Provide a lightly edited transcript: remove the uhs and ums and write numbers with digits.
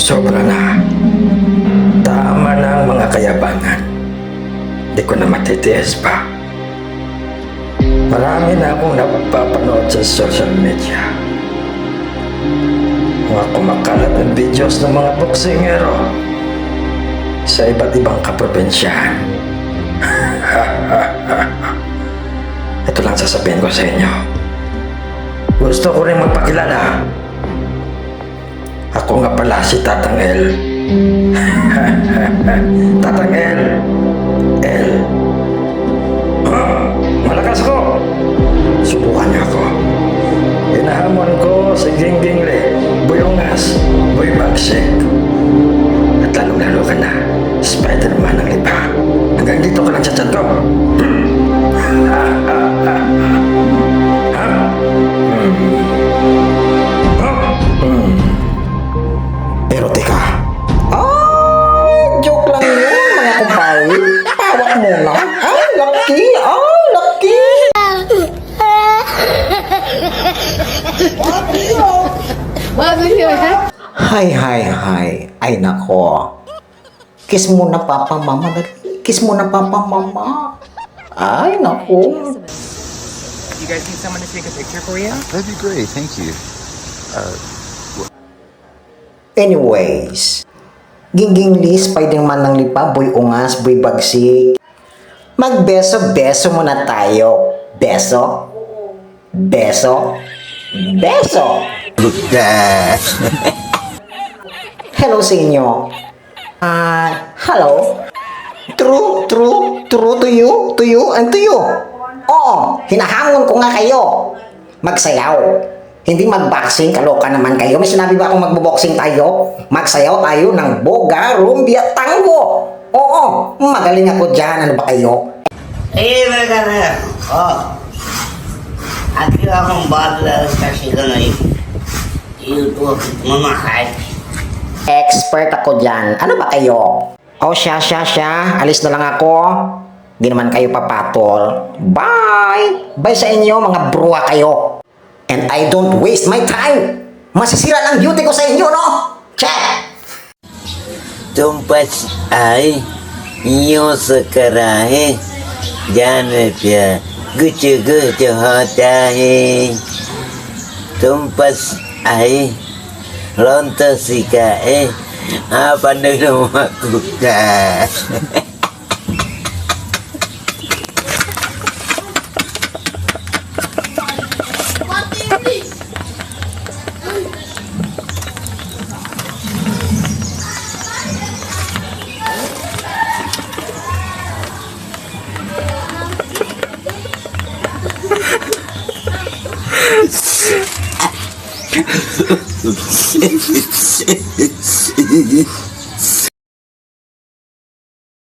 Sobra na. Tama na ang mga kayabangan. Di ko na matitiis pa. Marami na akong napapanood sa social media. Mga kumakalat ng videos ng mga boksingero sa iba't ibang kaprobinsyahan. Ito lang sasabihin ko sa inyo. Gusto ko rin magpakilala. Ako nga pala si Tatang El. Tatang El. Malakas ako. Subukan niyo ako. Hinahamon ko si Gingging Le, Buyongas, Boy Bagsik. At lalong-lalo ka na, Spider-Man ng lipa. Hanggang dito ka lang sa tiyan ko. Pero teka. Joke lang yun, mga kumpari. Tawak muna. Ay, laki! Ay, laki! Hay. Ay, nako. Kiss mo na, Papa Mama. Kiss mo na, Papa Mama. Ay, nako. You guys need someone to take a picture for you? That'd be great, thank you. Anyways, Gingging Lee, Spider-Man ng lipa, Boy Ungas, Boy Bagsik. Magbeso-beso muna tayo. Beso? Beso? Beso! Hello sa inyo. Hello? True to you, and to you. Oo, hinahamon ko nga kayo. Magsayaw. Hindi mag-boxing, kaloka naman kayo. May sinabi ba akong magbo-boxing tayo? Magsayaw tayo ng boga, rumbia, tango. Oo, magaling ako dyan. Ano ba kayo? brother. Aquí akong butler kasi ganun YouTube mamahal. Expert ako dyan. Ano ba kayo? Oh, siya. Alis na lang ako. Hindi naman kayo papatol. Bye! Bye sa inyo, mga bruha kayo. And I don't waste my time. Masisira lang beauty ko sa inyo, no? Check! Tumpas ay iyong sa karahe. Jangan pia gucu-gucu hotahe. Tumpas ay lontar sikae. Apa nung aku dah.